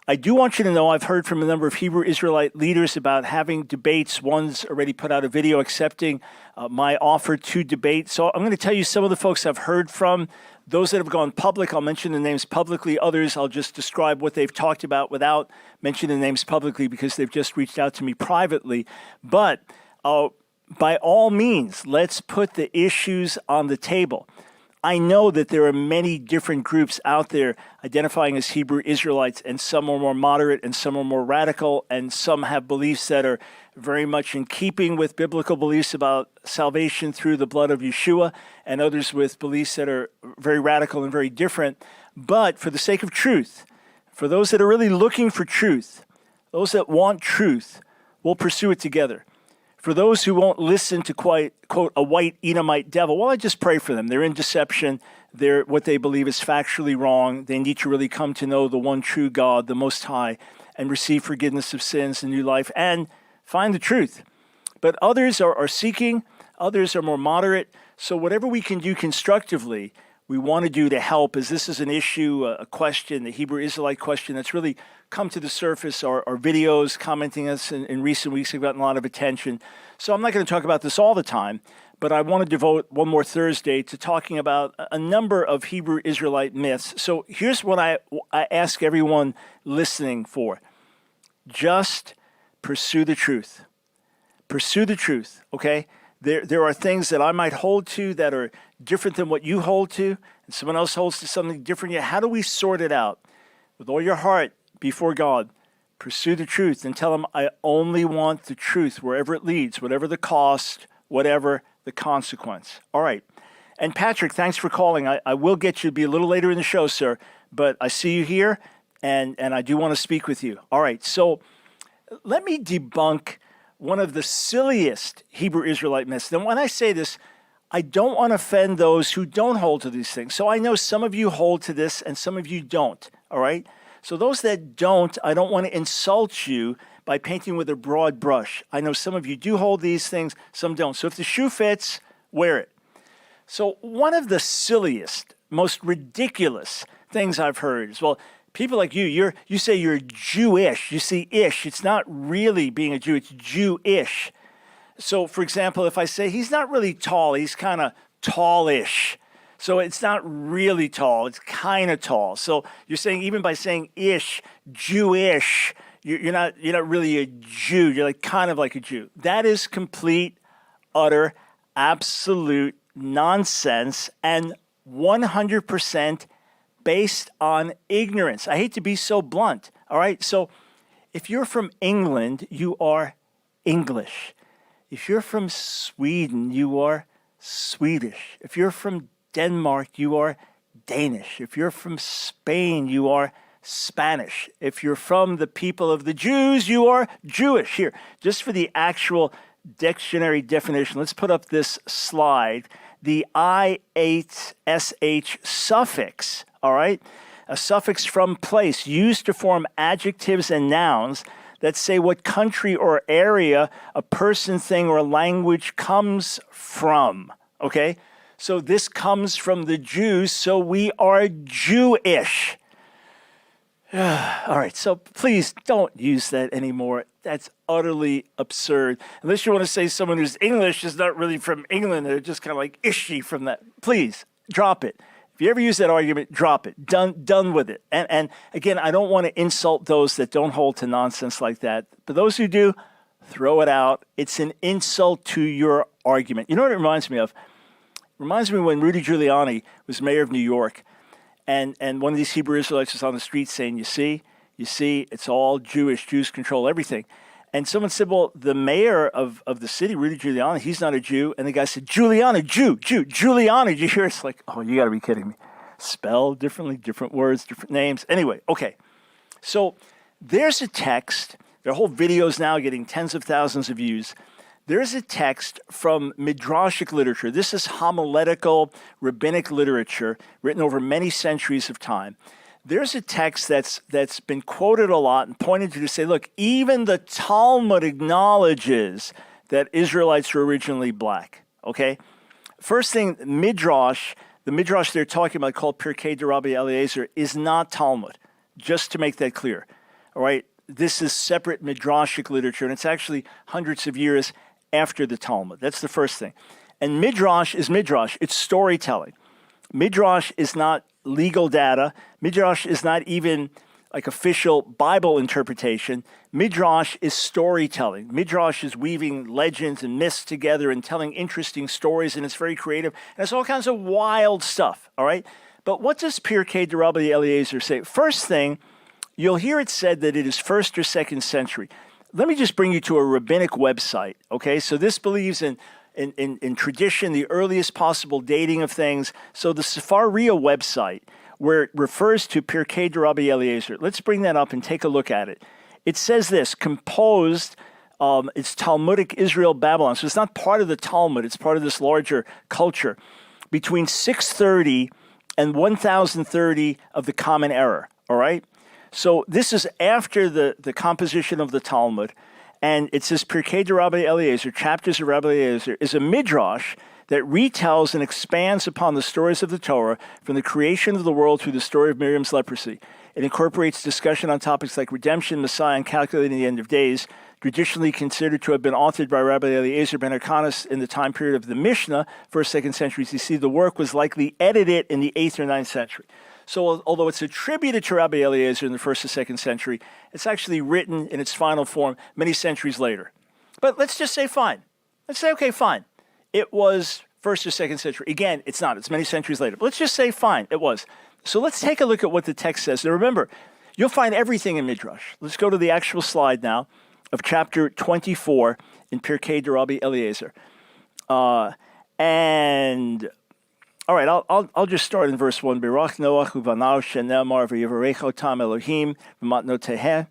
I do want you to know I've heard from a number of Hebrew Israelite leaders about having debates. One's already put out a video accepting my offer to debate. So I'm going to tell you some of the folks I've heard from. Those that have gone public, I'll mention the names publicly. Others, I'll just describe what they've talked about without mentioning the names publicly because they've just reached out to me privately. But by all means, let's put the issues on the table. I know that there are many different groups out there identifying as Hebrew Israelites, and some are more moderate and some are more radical, and some have beliefs that are very much in keeping with biblical beliefs about salvation through the blood of Yeshua, and others with beliefs that are very radical and very different. But for the sake of truth, for those that are really looking for truth, those that want truth, we'll pursue it together. For those who won't listen to quote, a white Edomite devil, well, I just pray for them. They're in deception. What they believe is factually wrong. They need to really come to know the one true God, the Most High, and receive forgiveness of sins and new life and find the truth. But others are seeking. Others are more moderate. So whatever we can do constructively, we want to do to help, as this is an issue, a question, the Hebrew Israelite question that's really come to the surface. Our videos commenting us in recent weeks have gotten a lot of attention. So I'm not going to talk about this all the time, but I want to devote one more Thursday to talking about a number of Hebrew Israelite myths. So here's what I ask everyone listening for. Just pursue the truth. Pursue the truth, okay? There are things that I might hold to that are different than what you hold to, and someone else holds to something different. Yet, how do we sort it out? With all your heart before God, pursue the truth and tell him, I only want the truth wherever it leads, whatever the cost, whatever the consequence. All right. And Patrick, thanks for calling. I will get you to be a little later in the show, sir, but I see you here, and I do want to speak with you. All right. So let me debunk one of the silliest Hebrew Israelite myths. And when I say this, I don't want to offend those who don't hold to these things. So I know some of you hold to this and some of you don't, all right? So those that don't, I don't want to insult you by painting with a broad brush. I know some of you do hold these things, some don't. So if the shoe fits, wear it. So one of the silliest, most ridiculous things I've heard is, well, people like you say you're Jewish. You see ish. It's not really being a Jew. It's Jewish. So, for example, if I say he's not really tall, he's kind of tallish. So it's not really tall. It's kind of tall. So you're saying even by saying ish, Jewish, you're not really a Jew. You're like kind of like a Jew. That is complete, utter, absolute nonsense and 100% based on ignorance. I hate to be so blunt. All right. So if you're from England, you are English. If you're from Sweden, you are Swedish. If you're from Denmark, you are Danish. If you're from Spain, you are Spanish. If you're from the people of the Jews, you are Jewish. Here, just for the actual dictionary definition, let's put up this slide. The IHSH suffix, all right? A suffix from place used to form adjectives and nouns that say what country or area a person, thing, or language comes from, okay? So this comes from the Jews, so we are Jewish. All right, so please don't use that anymore. That's utterly absurd. Unless you want to say someone who's English is not really from England, they're just kind of like ishy from that. Please, drop it. If you ever use that argument, drop it. Done with it. And again, I don't want to insult those that don't hold to nonsense like that. But those who do, throw it out. It's an insult to your argument. You know what it reminds me of? It reminds me when Rudy Giuliani was mayor of New York, and one of these Hebrew Israelites was on the street saying, you see, it's all Jewish. Jews control everything. And someone said, well, the mayor of the city, Rudy Giuliani, he's not a Jew. And the guy said, Giuliani, Giuliani. Did you hear? It's like, oh, you got to be kidding me. Spelled differently, different words, different names. Anyway, okay. So there's a text. There are whole videos now getting tens of thousands of views. There's a text from Midrashic literature. This is homiletical rabbinic literature written over many centuries of time. There's a text that's been quoted a lot and pointed to say, look, even the Talmud acknowledges that Israelites were originally black, okay? First thing, the Midrash they're talking about called Pirkei de Rabbi Eliezer is not Talmud, just to make that clear. all right? This is separate midrashic literature, and it's actually hundreds of years after the Talmud. That's the first thing. And midrash is midrash. It's storytelling. Midrash is not legal data. Midrash is not even like official Bible interpretation. Midrash is storytelling. Midrash is weaving legends and myths together and telling interesting stories, and it's very creative. And it's all kinds of wild stuff, all right? But what does Pirkei de Rabbi Eliezer say? First thing, you'll hear it said that it is 1st or 2nd century. Let me just bring you to a rabbinic website, okay? So this believes in tradition, the earliest possible dating of things. So the Sefaria website, where it refers to Pirkei de Rabbi Eliezer, let's bring that up and take a look at it. It says this, composed, it's Talmudic Israel Babylon. So it's not part of the Talmud, it's part of this larger culture, between 630 and 1030 of the Common Era, all right? So this is after the composition of the Talmud, and it says Pirkei de Rabbi Eliezer, chapters of Rabbi Eliezer, is a midrash that retells and expands upon the stories of the Torah from the creation of the world through the story of Miriam's leprosy. It incorporates discussion on topics like redemption, Messiah, and calculating the end of days, traditionally considered to have been authored by Rabbi Eliezer ben Hyrcanus in the time period of the Mishnah, 1st, 2nd centuries. You see, the work was likely edited in the 8th or 9th century. So although it's attributed to Rabbi Eliezer in the 1st or 2nd century, it's actually written in its final form many centuries later. But let's just say fine. Let's say, okay, fine. It was 1st or 2nd century. Again, it's not. It's many centuries later. But let's just say fine, it was. So let's take a look at what the text says. Now remember, you'll find everything in Midrash. Let's go to the actual slide now of chapter 24 in Pirkei de Rabbi Eliezer. And all right, I'll just start in verse 1. Berach Noach uvanav shenemar v'yivarech otam Elohim v'matnoteheh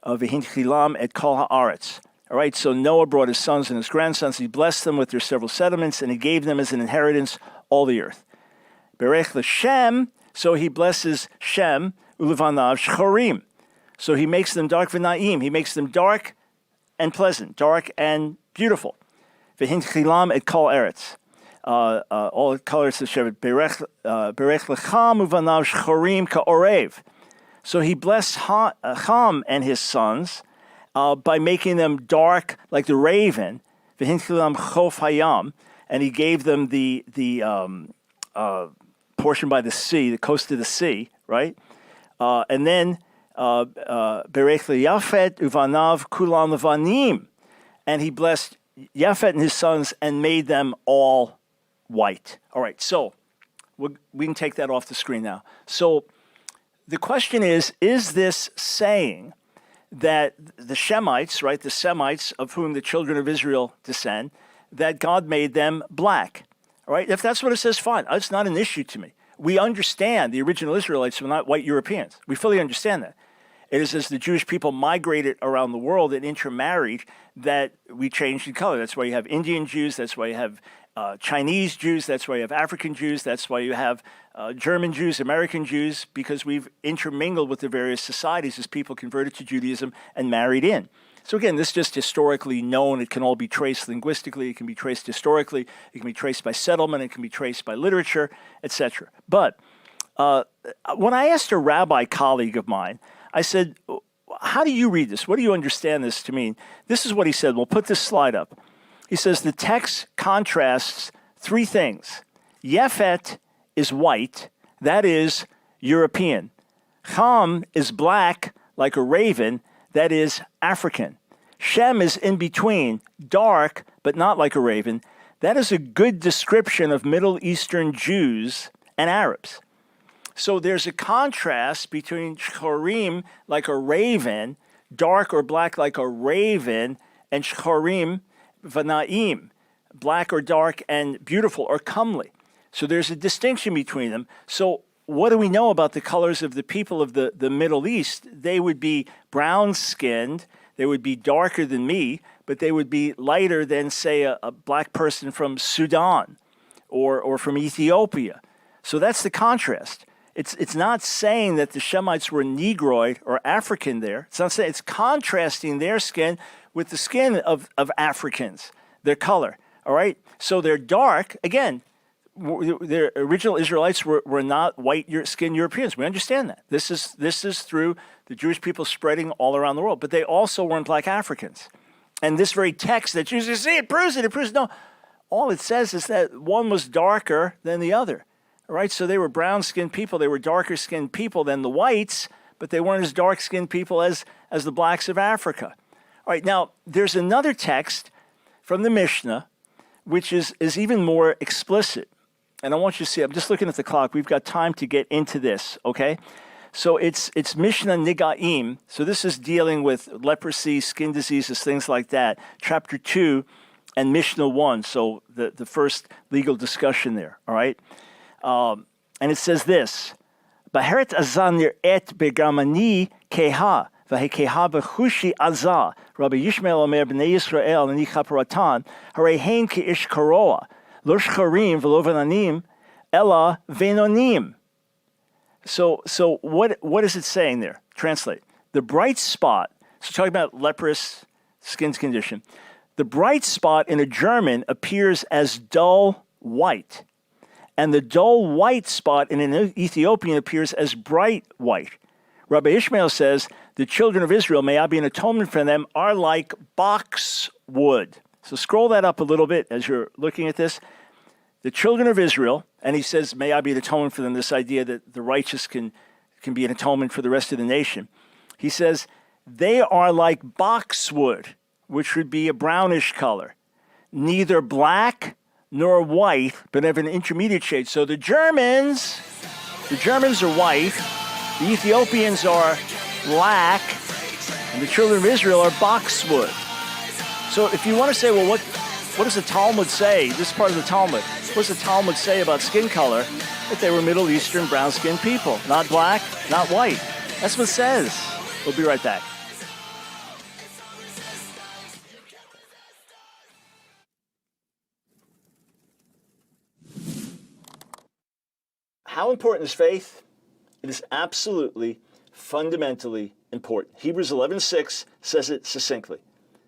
v'hinchilam et kol haaretz. All right, so Noah brought his sons and his grandsons. He blessed them with their several settlements, and he gave them as an inheritance all the earth. Berech l'Shem, so he blesses Shem, ulevanav shchorim. So he makes them dark v'naim. He makes them dark and pleasant, dark and beautiful. V'hinchilam et kol eretz. All colors of Shevet. Berech l'cham uvanav shchorim ka'orev. So he blessed Ham and his sons by making them dark like the raven. V'hinchilam chof hayam, and he gave them the portion by the sea, the coast of the sea, right? And then Berech l'Yafet uvanav kulam levanim, and he blessed Yafet and his sons and made them all white. All right, so we can take that off the screen now. So the question is this saying that the Shemites, right, the Semites, of whom the children of Israel descend, that God made them black? All right, if that's what it says, fine. It's not an issue to me. We understand the original Israelites were not white Europeans. We fully understand that. It is as the Jewish people migrated around the world and intermarried that we changed in color. That's why you have Indian Jews. That's why you have Chinese Jews. That's why you have African Jews. That's why you have German Jews, American Jews, because we've intermingled with the various societies as people converted to Judaism and married in. So again, this is just historically known. It can all be traced linguistically. It can be traced historically. It can be traced by settlement. It can be traced by literature, etc. But when I asked a rabbi colleague of mine, I said, how do you read this? What do you understand this to mean? This is what he said. We'll put this slide up. He says the text contrasts three things. Yefet is white, that is European. Ham is black, like a raven, that is African. Shem is in between, dark, but not like a raven. That is a good description of Middle Eastern Jews and Arabs. So there's a contrast between shchorim, like a raven, dark or black like a raven, and shchorim, vanaim, black or dark and beautiful or comely. So there's a distinction between them. So what do we know about the colors of the people of the Middle East? They would be brown-skinned, they would be darker than me, but they would be lighter than, say, a black person from Sudan or from Ethiopia. So that's the contrast. It's not saying that the Shemites were Negroid or African there. It's not saying, it's contrasting their skin with the skin of Africans, their color, all right? So they're dark. Again, the original Israelites were not white-skinned Europeans. We understand that. This is through the Jewish people spreading all around the world. But they also weren't black Africans. And this very text that you see, it proves it. It proves no. All it says is that one was darker than the other. All right, so they were brown-skinned people. They were darker-skinned people than the whites, but they weren't as dark-skinned people as the blacks of Africa. All right, now, there's another text from the Mishnah, which is even more explicit. And I want you to see, I'm just looking at the clock. We've got time to get into this, okay? So it's Mishnah Nigaim. So this is dealing with leprosy, skin diseases, things like that. Chapter 2 and Mishnah 1. So the first legal discussion there, all right? And it says this, Baheret azan nir'et begamani keha, v'hekeha b'chushi azah, Rabbi Yishmael omer b'nei Yisrael ani chaparatan, harei hein ke'ish karoa, lo shcharim v'lo v'nanim, ella v'enonim. So what is it saying there? Translate. The bright spot, so talking about leprous skin condition, the bright spot in a German appears as dull white, and the dull white spot in an Ethiopian appears as bright white. Rabbi Ishmael says, the children of Israel, may I be an atonement for them, are like boxwood. So scroll that up a little bit as you're looking at this. The children of Israel, and he says, may I be an atonement for them, this idea that the righteous can be an atonement for the rest of the nation. He says, they are like boxwood, which would be a brownish color, neither black nor white, but have an intermediate shade. So the Germans are white, the Ethiopians are black, and the children of Israel are boxwood. So if you want to say, well, what does the Talmud say? This is part of the Talmud. What does the Talmud say about skin color? That they were Middle Eastern brown-skinned people, not black, not white. That's what it says. We'll be right back. How important is faith? It is absolutely, fundamentally important. Hebrews 11:6 says it succinctly.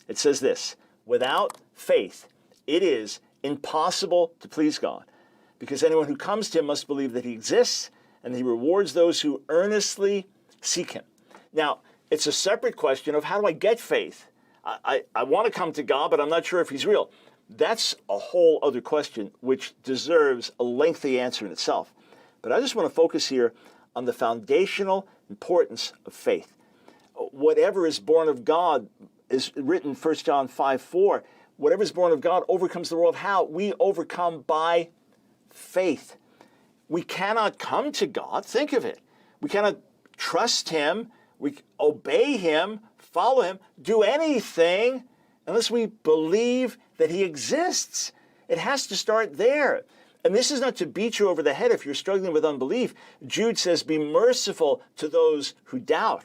It says this, without faith, it is impossible to please God, because anyone who comes to him must believe that he exists, and he rewards those who earnestly seek him. Now, it's a separate question of how do I get faith? I want to come to God, but I'm not sure if he's real. That's a whole other question, which deserves a lengthy answer in itself. But I just want to focus here on the foundational importance of faith. Whatever is born of God is written 1 John 5:4. Whatever is born of God overcomes the world. How? We overcome by faith. We cannot come to God. Think of it. We cannot trust him. We obey him, follow him, do anything unless we believe that he exists. It has to start there. And this is not to beat you over the head if you're struggling with unbelief. Jude says, be merciful to those who doubt.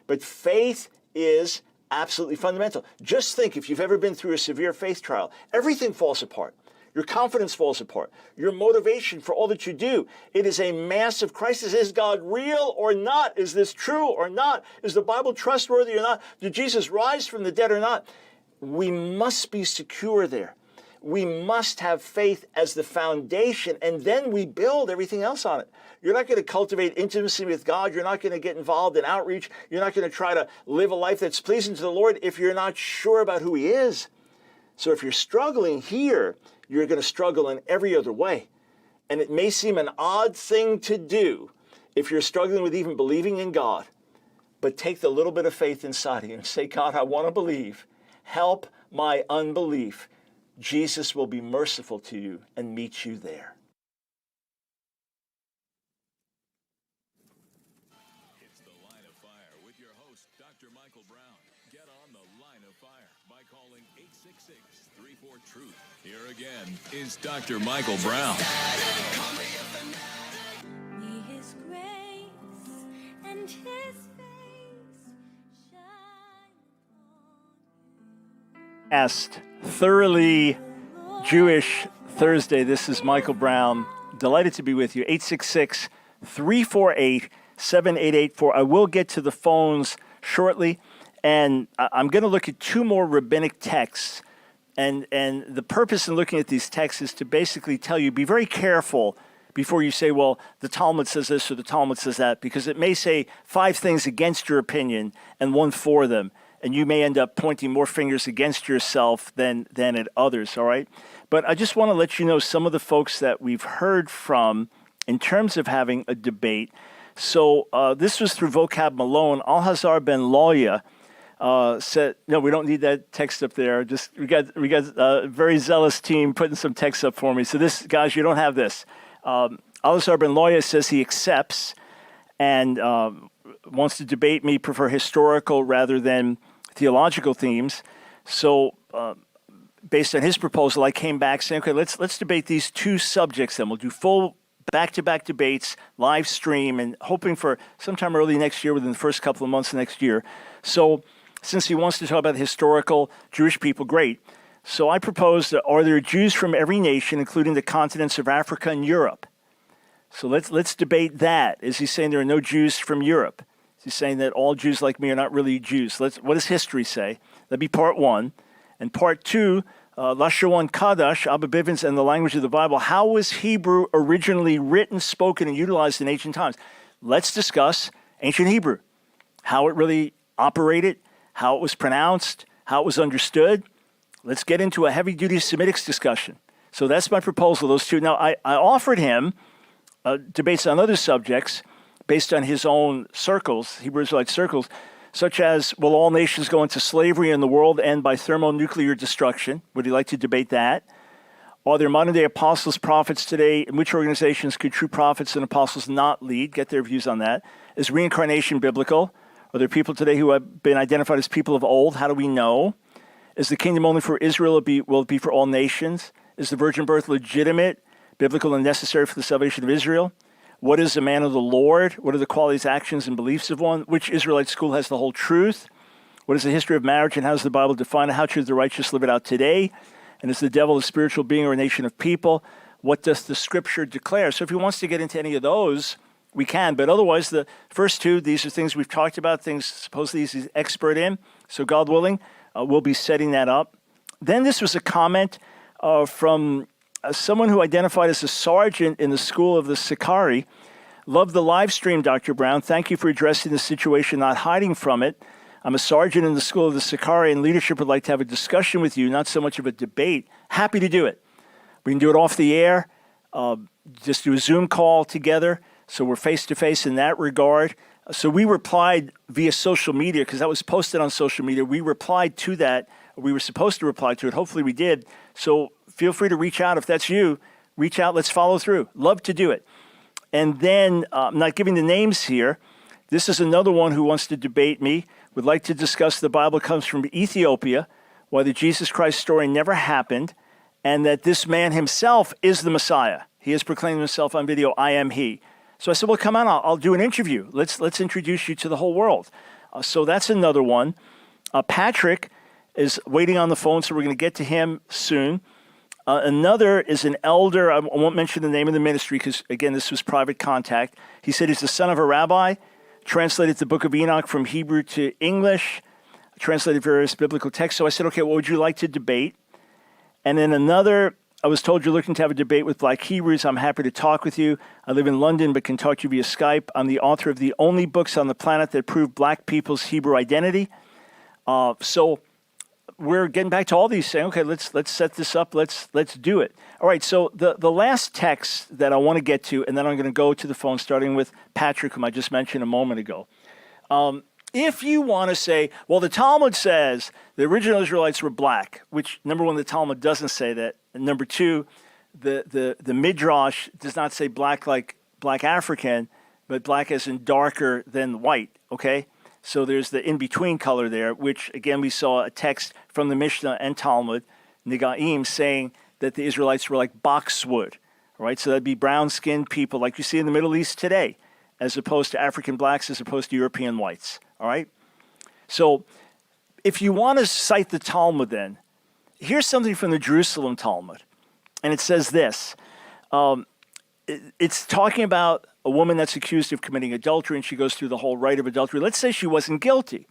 But faith is absolutely fundamental. Just think, if you've ever been through a severe faith trial, everything falls apart. Your confidence falls apart. Your motivation for all that you do. It is a massive crisis. Is God real or not? Is this true or not? Is the Bible trustworthy or not? Did Jesus rise from the dead or not? We must be secure there. We must have faith as the foundation, and then we build everything else on it. You're not going to cultivate intimacy with God. You're not going to get involved in outreach. You're not going to try to live a life that's pleasing to the Lord if you're not sure about who he is. So if you're struggling here, you're going to struggle in every other way. And it may seem an odd thing to do if you're struggling with even believing in God. But take the little bit of faith inside of you and say, God, I want to believe. Help my unbelief. Jesus will be merciful to you and meet you there. It's the Line of Fire with your host, Dr. Michael Brown. Get on the Line of Fire by calling 866-34-TRUTH. Here again is Dr. Michael Brown. May his grace and his face shine upon you. Asked thoroughly Jewish Thursday. This is Michael Brown. Delighted to be with you. 866-348-7884. I will get to the phones shortly, and I'm going to look at two more rabbinic texts And the purpose in looking at these texts is to basically tell you, be very careful before you say, well, the Talmud says this or the Talmud says that, because it may say 5 things against your opinion and 1 for them. And you may end up pointing more fingers against yourself than at others, all right? But I just want to let you know some of the folks that we've heard from in terms of having a debate. So this was through Vocab Malone. Alhazar Ben Loya said, no, we don't need that text up there. Just we got a very zealous team putting some text up for me. So this, guys, you don't have this. Alhazar Ben Loya says he accepts and wants to debate me, prefer historical rather than theological themes. So based on his proposal, I came back saying, okay, let's debate these 2 subjects then. We'll do full back-to-back debates, live stream, and hoping for sometime early next year, within the first couple of months of next year. So since he wants to talk about historical Jewish people, great. So I proposed, are there Jews from every nation, including the continents of Africa and Europe? So let's debate that. Is he saying there are no Jews from Europe? Is he saying that all Jews like me are not really Jews? What does history say? That'd be part 1. And part 2, Lashon Kadash, Abba Bivens, and the language of the Bible. How was Hebrew originally written, spoken, and utilized in ancient times? Let's discuss ancient Hebrew, how it really operated, how it was pronounced, how it was understood. Let's get into a heavy-duty Semitics discussion. So that's my proposal, those 2. Now, I offered him debates on other subjects based on his own circles, Hebrew Israelite circles, such as, will all nations go into slavery and the world end by thermonuclear destruction? Would he like to debate that? Are there modern-day apostles, prophets today? In which organizations could true prophets and apostles not lead? Get their views on that. Is reincarnation biblical? Are there people today who have been identified as people of old? How do we know? Is the kingdom only for Israel? Will it be for all nations? Is the virgin birth legitimate, biblical, and necessary for the salvation of Israel? What is a man of the Lord? What are the qualities, actions, and beliefs of one? Which Israelite school has the whole truth? What is the history of marriage, and how does the Bible define it? How should the righteous live it out today? And is the devil a spiritual being or a nation of people? What does the scripture declare? So if he wants to get into any of those, we can. But otherwise, the first 2, these are things we've talked about, things supposedly he's an expert in. So God willing, we'll be setting that up. Then this was a comment from someone who identified as a sergeant in the school of the Sicarii. Love the live stream, Dr. Brown. Thank you for addressing the situation, not hiding from it. I'm a sergeant in the school of the Sicarii, and leadership would like to have a discussion with you, not so much of a debate. Happy to do it. We can do it off the air, just do a Zoom call together, so we're face-to-face in that regard. So we replied via social media, because that was posted on social media. We replied to that. We were supposed to reply to it. Hopefully we did. So feel free to reach out. If that's you, reach out. Let's follow through. Love to do it. And then, I'm not giving the names here. This is another one who wants to debate me, would like to discuss the Bible comes from Ethiopia, why the Jesus Christ story never happened, and that this man himself is the Messiah. He has proclaimed himself on video, I am he. So I said, well, come on, I'll do an interview. Let's introduce you to the whole world. So that's another one. Patrick is waiting on the phone, so we're going to get to him soon. Another is an elder. I won't mention the name of the ministry because, again, this was private contact. He said he's the son of a rabbi, translated the book of Enoch from Hebrew to English, translated various biblical texts. So I said, okay, what would you like to debate? And then another, I was told you're looking to have a debate with Black Hebrews. I'm happy to talk with you. I live in London but can talk to you via Skype. I'm the author of the only books on the planet that prove Black people's Hebrew identity. So we're getting back to all these, saying, okay, let's set this up. Let's do it. All right, so the last text that I want to get to, and then I'm going to go to the phone, starting with Patrick, whom I just mentioned a moment ago. If you want to say, well, the Talmud says the original Israelites were black, which, number one, the Talmud doesn't say that. And number two, the Midrash does not say black like black African, but black as in darker than white, okay? So there's the in-between color there, which, again, we saw a text from the Mishnah and Talmud, Negaim, saying that the Israelites were like boxwood, right? So that'd be brown-skinned people like you see in the Middle East today, as opposed to African blacks, as opposed to European whites, all right? So if you want to cite the Talmud then, here's something from the Jerusalem Talmud, and it says this. It's talking about a woman that's accused of committing adultery, and she goes through the whole rite of adultery. Let's say she wasn't guilty.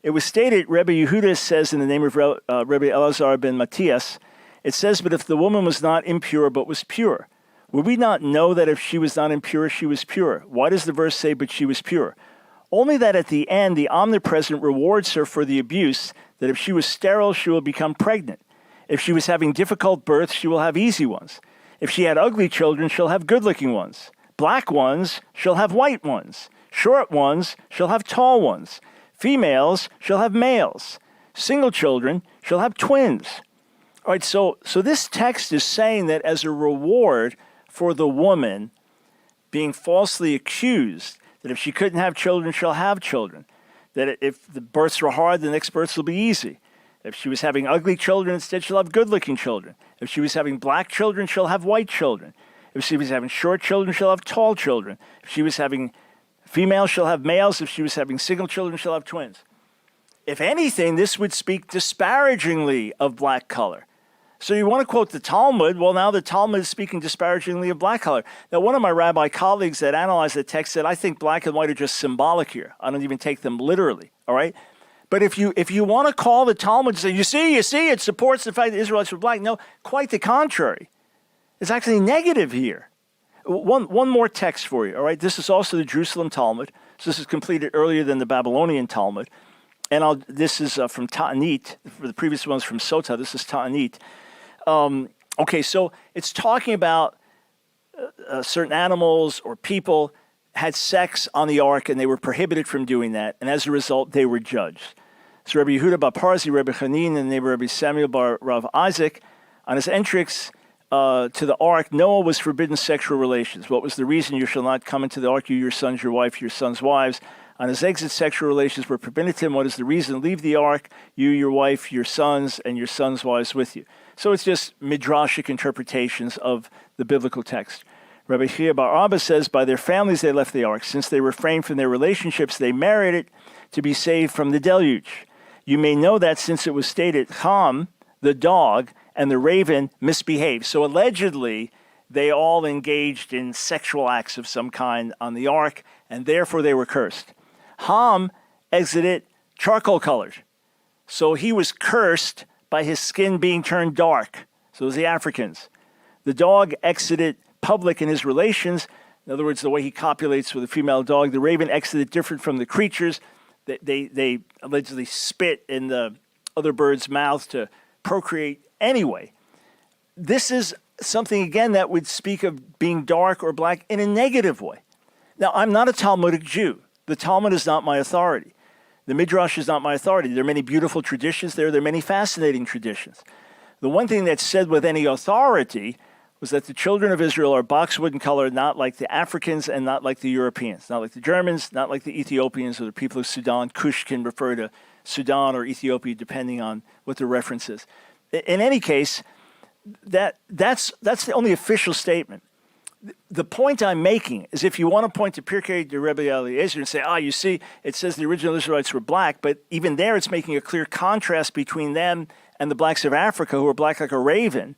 It was stated, Rebbe Yehuda says in the name of Rebbe Elazar ben Matthias, it says, but if the woman was not impure but was pure, would we not know that if she was not impure, she was pure? Why does the verse say, but she was pure? Only that at the end, the omnipresent rewards her for the abuse, that if she was sterile, she will become pregnant. If she was having difficult births, she will have easy ones. If she had ugly children, she'll have good-looking ones. Black ones, she'll have white ones. Short ones, she'll have tall ones. Females, she'll have males. Single children, she'll have twins. All right, so this text is saying that as a reward for the woman being falsely accused, that if she couldn't have children, she'll have children. That if the births were hard, the next births will be easy. If she was having ugly children, instead she'll have good-looking children. If she was having black children, she'll have white children. If she was having short children, she'll have tall children. If she was having females, she'll have males. If she was having single children, she'll have twins. If anything, this would speak disparagingly of black color. So you want to quote the Talmud? Well, now the Talmud is speaking disparagingly of black color. Now, one of my rabbi colleagues that analyzed the text said, I think black and white are just symbolic here. I don't even take them literally, all right? But if you want to call the Talmud and say, you see, it supports the fact that Israelites were black. No, quite the contrary. It's actually negative here. One more text for you, all right? This is also the Jerusalem Talmud. So this is completed earlier than the Babylonian Talmud. And this is from Ta'anit. For the previous one's from Sota. This is Ta'anit. Okay, so it's talking about certain animals or people had sex on the ark, and they were prohibited from doing that, and as a result, they were judged. So Rabbi Yehuda bar Parzi, Rabbi Chanin, and neighbor Rabbi Samuel bar Rav Isaac, on his entrance to the ark, Noah was forbidden sexual relations. What was the reason? You shall not come into the ark, you, your sons, your wife, your sons' wives. On his exit, sexual relations were permitted to him. What is the reason? Leave the ark, you, your wife, your sons, and your sons' wives with you. So it's just midrashic interpretations of the biblical text. Rabbi Chia bar Abba says, by their families they left the ark. Since they refrained from their relationships, they married it to be saved from the deluge. You may know that since it was stated, Ham, the dog, and the raven misbehaved. So allegedly, they all engaged in sexual acts of some kind on the ark, and therefore they were cursed. Ham exited charcoal colored. So he was cursed by his skin being turned dark. So it was the Africans. The dog exited public in his relations. In other words, the way he copulates with a female dog. The raven exited different from the creatures. They allegedly spit in the other bird's mouth to procreate anyway. This is something, again, that would speak of being dark or black in a negative way. Now, I'm not a Talmudic Jew. The Talmud is not my authority. The Midrash is not my authority. There are many beautiful traditions there. There are many fascinating traditions. The one thing that's said with any authority was that the children of Israel are boxwood in color, not like the Africans and not like the Europeans, not like the Germans, not like the Ethiopians or the people of Sudan. Cush can refer to Sudan or Ethiopia depending on what the reference is. In any case, that's the only official statement. The point I'm making is if you want to point to Pirkei de Rebbe Eliezer and say, you see, it says the original Israelites were black, but even there it's making a clear contrast between them and the blacks of Africa who are black like a raven.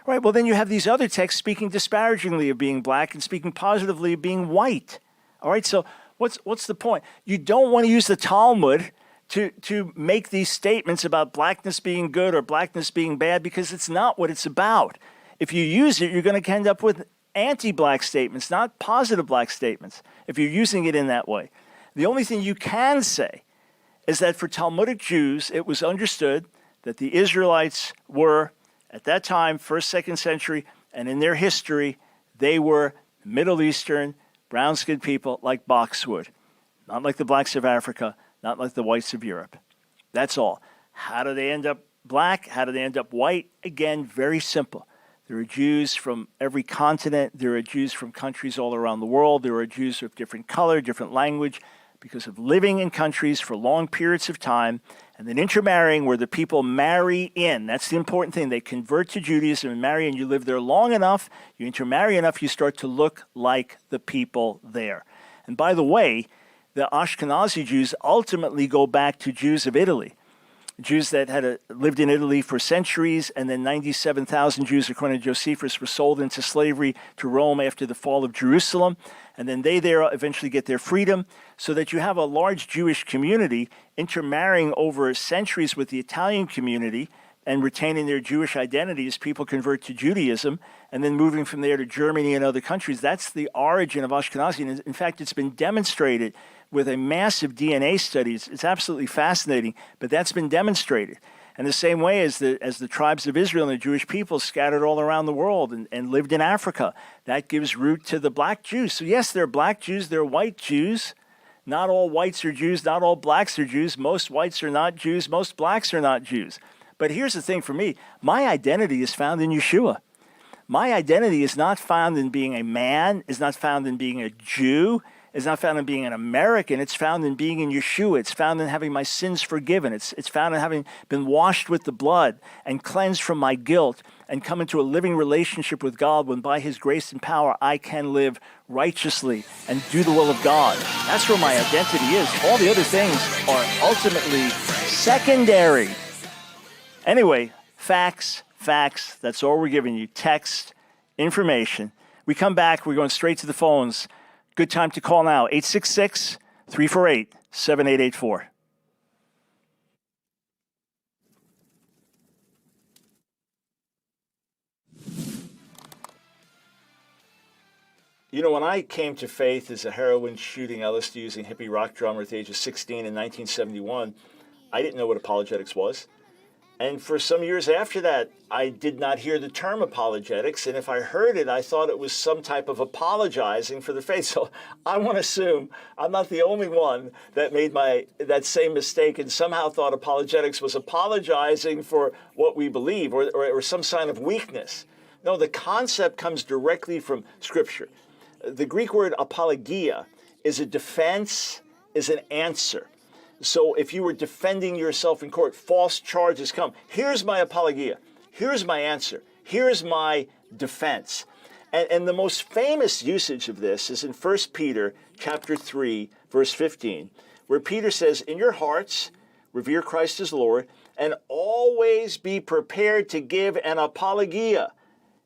Right, well, then you have these other texts speaking disparagingly of being black and speaking positively of being white. All right, so what's the point? You don't want to use the Talmud to make these statements about blackness being good or blackness being bad because it's not what it's about. If you use it, you're going to end up with anti-black statements, not positive black statements, if you're using it in that way. The only thing you can say is that for Talmudic Jews, it was understood that the Israelites were, at that time, 1st, 2nd century, and in their history, they were Middle Eastern, brown-skinned people like boxwood, not like the blacks of Africa, not like the whites of Europe. That's all. How do they end up black? How do they end up white? Again, very simple. There are Jews from every continent. There are Jews from countries all around the world. There are Jews of different color, different language, because of living in countries for long periods of time and then intermarrying where the people marry in. That's the important thing. They convert to Judaism and marry, and you live there long enough, you intermarry enough, you start to look like the people there. And by the way, the Ashkenazi Jews ultimately go back to Jews of Italy. Jews that had lived in Italy for centuries, and then 97,000 Jews, according to Josephus, were sold into slavery to Rome after the fall of Jerusalem. And then they there eventually get their freedom, so that you have a large Jewish community intermarrying over centuries with the Italian community and retaining their Jewish identity as people convert to Judaism, and then moving from there to Germany and other countries. That's the origin of Ashkenazi. And in fact, it's been demonstrated with a massive DNA study. It's absolutely fascinating, but that's been demonstrated. And the same way as the tribes of Israel and the Jewish people scattered all around the world and lived in Africa, that gives root to the black Jews. So yes, there are black Jews, there are white Jews. Not all whites are Jews, not all blacks are Jews. Most whites are not Jews, most blacks are not Jews. But here's the thing for me, my identity is found in Yeshua. My identity is not found in being a man, is not found in being a Jew, is not found in being an American. It's found in being in Yeshua. It's found in having my sins forgiven. It's found in having been washed with the blood and cleansed from my guilt and come into a living relationship with God, when by his grace and power I can live righteously and do the will of God. That's where my identity is. All the other things are ultimately secondary. Anyway, facts, that's all we're giving you. Text, information. We come back, we're going straight to the phones. Good time to call now, 866-348-7884. You know, when I came to faith as a heroin shooting LSD using hippie rock drummer at the age of 16 in 1971, I didn't know what apologetics was. And for some years after that, I did not hear the term apologetics. And if I heard it, I thought it was some type of apologizing for the faith. So I want to assume I'm not the only one that made that same mistake and somehow thought apologetics was apologizing for what we believe or some sign of weakness. No, the concept comes directly from Scripture. The Greek word apologia is a defense, is an answer. So if you were defending yourself in court, false charges come. Here's my apologia. Here's my answer. Here's my defense. And the most famous usage of this is in 1 Peter chapter 3, verse 15, where Peter says, in your hearts, revere Christ as Lord, and always be prepared to give an apologia,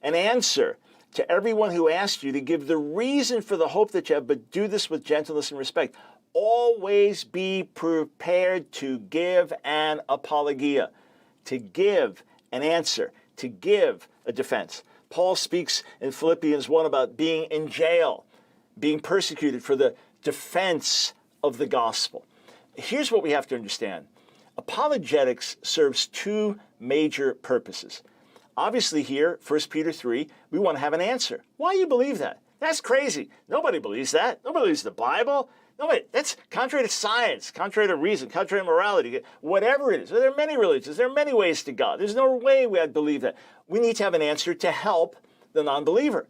an answer to everyone who asks you to give the reason for the hope that you have, but do this with gentleness and respect. Always be prepared to give an apologia, to give an answer, to give a defense. Paul speaks in Philippians 1 about being in jail, being persecuted for the defense of the gospel. Here's what we have to understand. Apologetics serves two major purposes. Obviously here, 1 Peter 3, we want to have an answer. Why do you believe that? That's crazy. Nobody believes that. Nobody believes the Bible. Nobody. That's contrary to science, contrary to reason, contrary to morality, whatever it is. There are many religions. There are many ways to God. There's no way we would believe that. We need to have an answer to help the non-believer.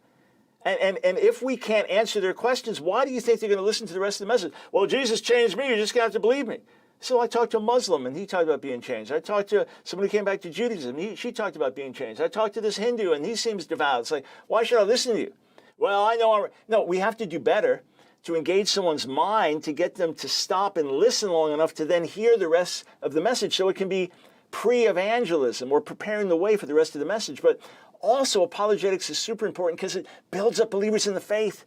And if we can't answer their questions, why do you think they're going to listen to the rest of the message? Well, Jesus changed me. You're just going to have to believe me. So I talked to a Muslim, and he talked about being changed. I talked to somebody who came back to Judaism. She talked about being changed. I talked to this Hindu, and he seems devout. It's like, why should I listen to you? Well, I know. No, we have to do better to engage someone's mind, to get them to stop and listen long enough to then hear the rest of the message, so it can be pre-evangelism or preparing the way for the rest of the message. But also, apologetics is super important because it builds up believers in the faith.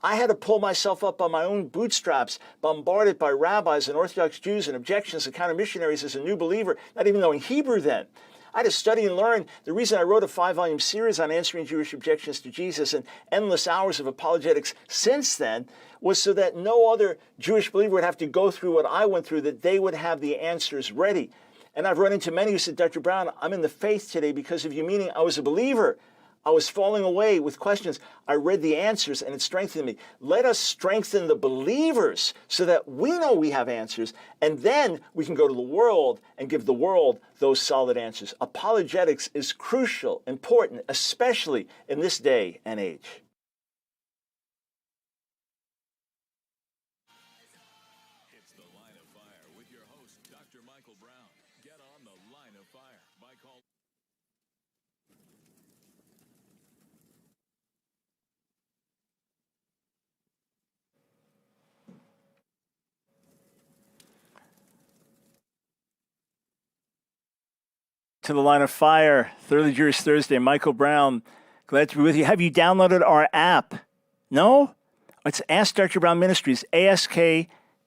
I had to pull myself up on my own bootstraps, bombarded by rabbis and Orthodox Jews and objections and counter-missionaries as a new believer, not even knowing Hebrew then. I had to study and learn. The reason I wrote a 5-volume series on answering Jewish objections to Jesus and endless hours of apologetics since then was so that no other Jewish believer would have to go through what I went through, that they would have the answers ready. And I've run into many who said, Dr. Brown, I'm in the faith today because of you, meaning I was a believer. I was falling away with questions. I read the answers and it strengthened me. Let us strengthen the believers so that we know we have answers, and then we can go to the world and give the world those solid answers. Apologetics is crucial, important, especially in this day and age. It's the Line of Fire with your host, Dr. Michael Brown. Get on the Line of Fire by calling. to the Line of Fire, Thoroughly Jewish Thursday. Michael Brown, glad to be with you. Have you downloaded our app? No? It's Ask Dr. Brown Ministries, ASK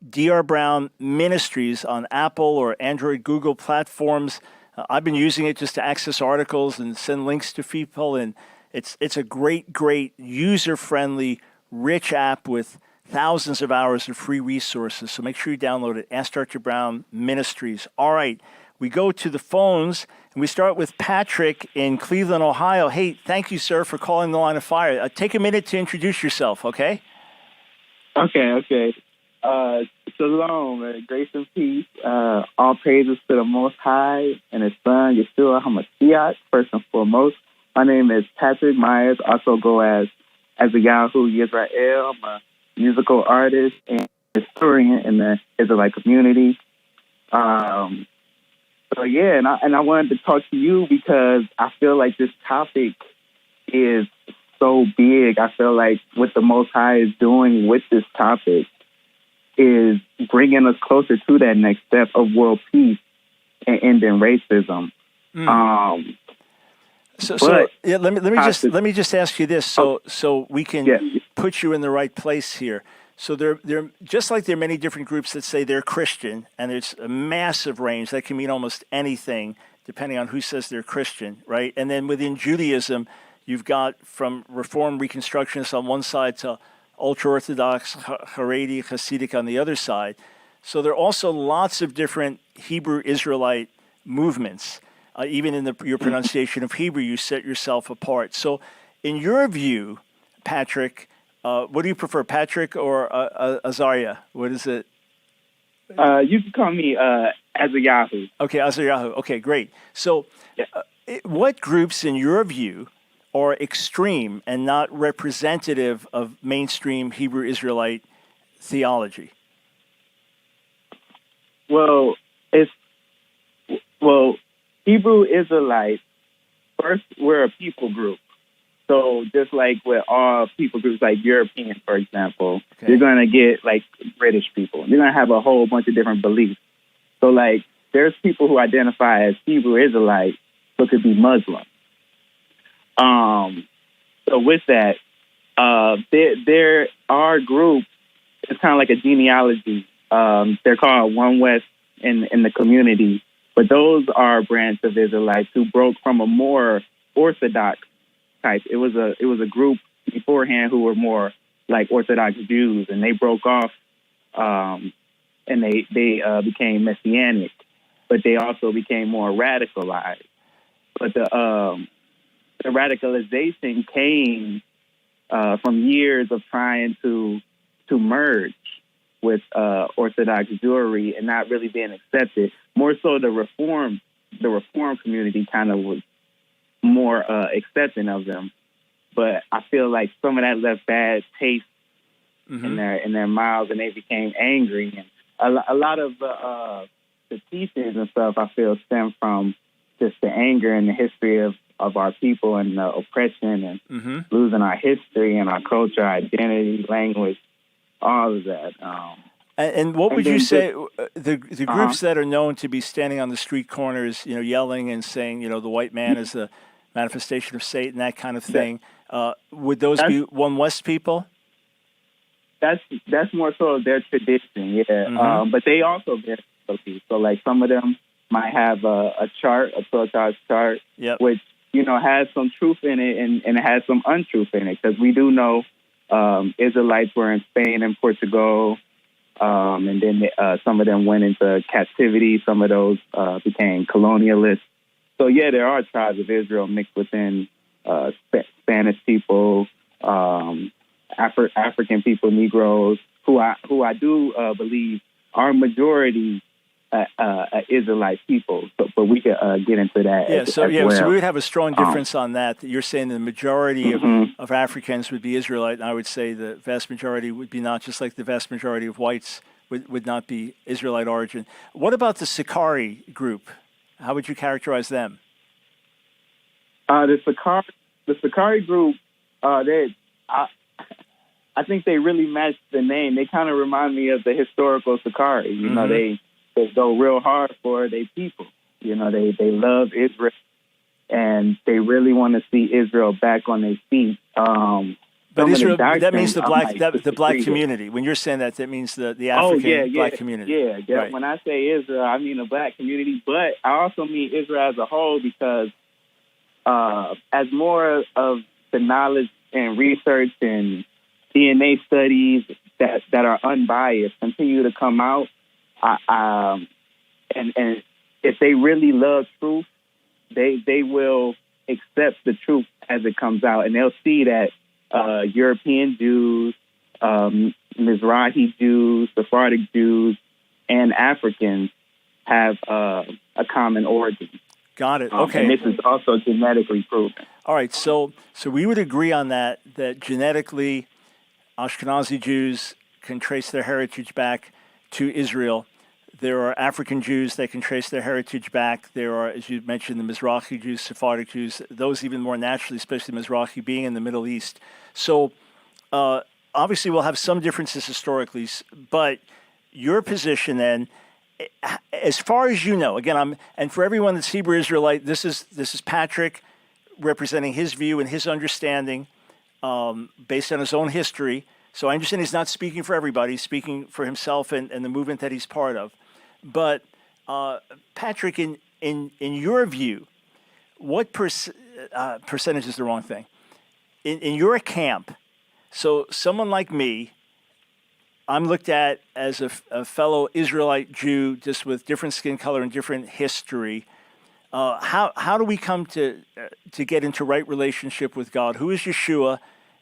Dr. Brown Ministries on Apple or Android, Google platforms. I've been using it just to access articles and send links to people, and it's a great, user-friendly, rich app with thousands of hours of free resources. So make sure you download it, Ask Dr. Brown Ministries. All right. We go to the phones, and we start with Patrick in Cleveland, Ohio. Hey, thank you, sir, for calling the Line of Fire. Take a minute to introduce yourself, okay? Okay. Shalom, grace and peace. All praises to the Most High and His Son, Yeshua HaMashiach, first and foremost. My name is Patrick Myers, also go as a Yahoo Israel. I'm a musical artist and historian in the Israelite community. And I wanted to talk to you because I feel like this topic is so big. I feel like what the Most High is doing with this topic is bringing us closer to that next step of world peace and ending racism. Let me just ask you this, so we can put you in the right place here. So there just like there are many different groups that say they're Christian, and there's a massive range that can mean almost anything depending on who says they're Christian, right? And then within Judaism, you've got from Reform Reconstructionists on one side to ultra-Orthodox, Haredi, Hasidic on the other side. So there are also lots of different Hebrew Israelite movements. Even in your pronunciation of Hebrew, you set yourself apart. So in your view, Patrick, what do you prefer, Patrick or Azariah? What is it? You can call me Azayahu. Okay, Azayahu. Okay, great. So what groups, in your view, are extreme and not representative of mainstream Hebrew Israelite theology? Well, Hebrew Israelites, first, we're a people group. So just like with all people groups, like European, for example, you're going to get like British people. You're going to have a whole bunch of different beliefs. So like there's people who identify as Hebrew Israelites, but could be Muslim. So with that, there are groups, it's kind of like a genealogy. They're called One West in the community, but those are a branch of Israelites who broke from a more Orthodox type. It was a group beforehand who were more like Orthodox Jews, and they broke off, and they became Messianic, but they also became more radicalized. But the radicalization came from years of trying to merge with Orthodox Jewry and not really being accepted. More so, the Reform community kind of was more accepting of them. But I feel like some of that left bad taste in their mouths, and they became angry. And a lot of the teachings and stuff, I feel, stem from just the anger and the history of our people and the oppression and losing our history and our culture, identity, language, all of that. And what would you say the groups that are known to be standing on the street corners, yelling and saying, the white man is the manifestation of Satan, that kind of thing? Would those be One West people? That's more so their tradition, yeah. But they also get so like some of them might have a chart, a 12 chart, which has some truth in it and it has some untruth in it, because we do know Israelites were in Spain and Portugal, and then some of them went into captivity. Some of those became colonialists. So yeah, there are tribes of Israel mixed within Spanish people, African people, Negroes, who I do believe are majority Israelite people. But we could get into that. So we would have a strong difference on that. You're saying the majority of Africans would be Israelite, and I would say the vast majority would be not, just like the vast majority of whites would not be Israelite origin. What about the Sicarii group? How would you characterize them? The Sicarii group, I think they really match the name. They kind of remind me of the historical Sicarii. They go real hard for their people. They love Israel, and they really want to see Israel back on their feet. But Israel, that means the black disagree with. community. When you're saying that, that means the Oh, African yeah. black community. Yeah. Right. When I say Israel, I mean the black community, but I also mean Israel as a whole, because as more of the knowledge and research and DNA studies that are unbiased continue to come out, and if they really love truth, they will accept the truth as it comes out, and they'll see that European Jews, Mizrahi Jews, Sephardic Jews, and Africans have a common origin. Got it. Okay. And this is also genetically proven. All right. So we would agree on that genetically, Ashkenazi Jews can trace their heritage back to Israel. There are African Jews that can trace their heritage back. There are, as you mentioned, the Mizrahi Jews, Sephardic Jews, those even more naturally, especially Mizrahi being in the Middle East. So obviously we'll have some differences historically, but your position then, as far as you know, again, and for everyone that's Hebrew Israelite, this is Patrick representing his view and his understanding based on his own history. So I understand he's not speaking for everybody, he's speaking for himself and the movement that he's part of. But Patrick, in your view, what percentage is the wrong thing? In your camp, so someone like me, I'm looked at as a fellow Israelite Jew, just with different skin color and different history. How do we come to get into right relationship with God? Who is Yeshua,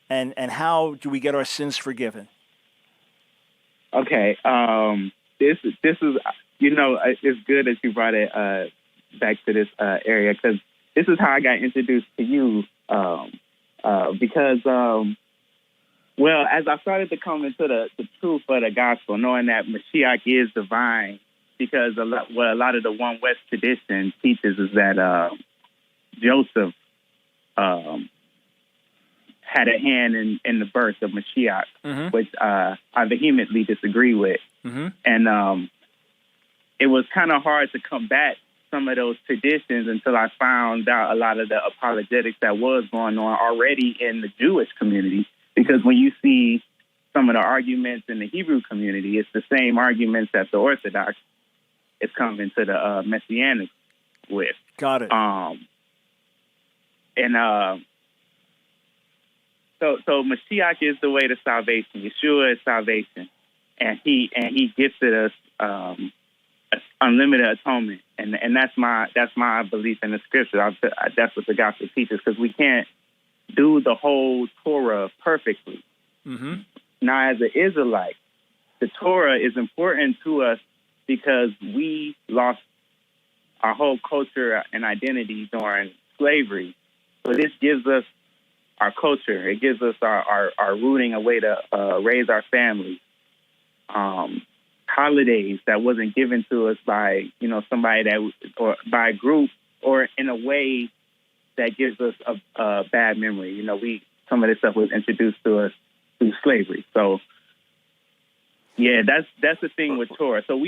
and how do we get our sins forgiven? Okay, this is it's good that you brought it back to this area, because this is how I got introduced to you. Because as I started to come into the truth of the gospel, knowing that Mashiach is divine, because a lot of the One West tradition teaches is that Joseph had a hand in the birth of Mashiach, Mm-hmm. which I vehemently disagree with. Mm-hmm. And it was kind of hard to combat some of those traditions until I found out a lot of the apologetics that was going on already in the Jewish community. Because when you see some of the arguments in the Hebrew community, it's the same arguments that the Orthodox is coming to the Messianic with. Got it. So Mashiach is the way to salvation. Yeshua is salvation, and he gifted us unlimited atonement, and that's my belief in the scripture. That's what the gospel teaches, because we can't do the whole Torah perfectly. Mm-hmm. Now, as an Israelite, the Torah is important to us because we lost our whole culture and identity during slavery. So this gives us our culture. It gives us our rooting, a way to raise our families. Holidays that wasn't given to us by somebody or by a group, or in a way that gives us a bad memory. Some of this stuff was introduced to us through slavery. So yeah, that's the thing with Torah. So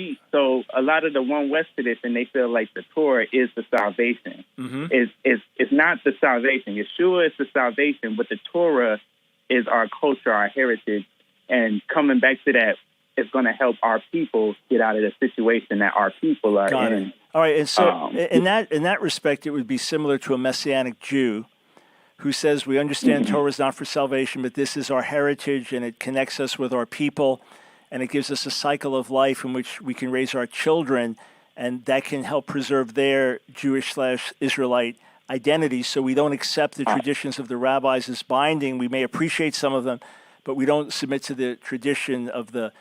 a lot of the One West tradition, they feel like the Torah is the salvation. Mm-hmm. It's not the salvation. Yeshua is the salvation, but the Torah is our culture, our heritage, and coming back to that, it's going to help our people get out of the situation that our people are Got in. it. All right, and so in that respect, it would be similar to a Messianic Jew who says we understand Torah is not for salvation, but this is our heritage, and it connects us with our people, and it gives us a cycle of life in which we can raise our children, and that can help preserve their Jewish/Israelite identity, so we don't accept the traditions of the rabbis as binding. We may appreciate some of them, but we don't submit to the tradition of the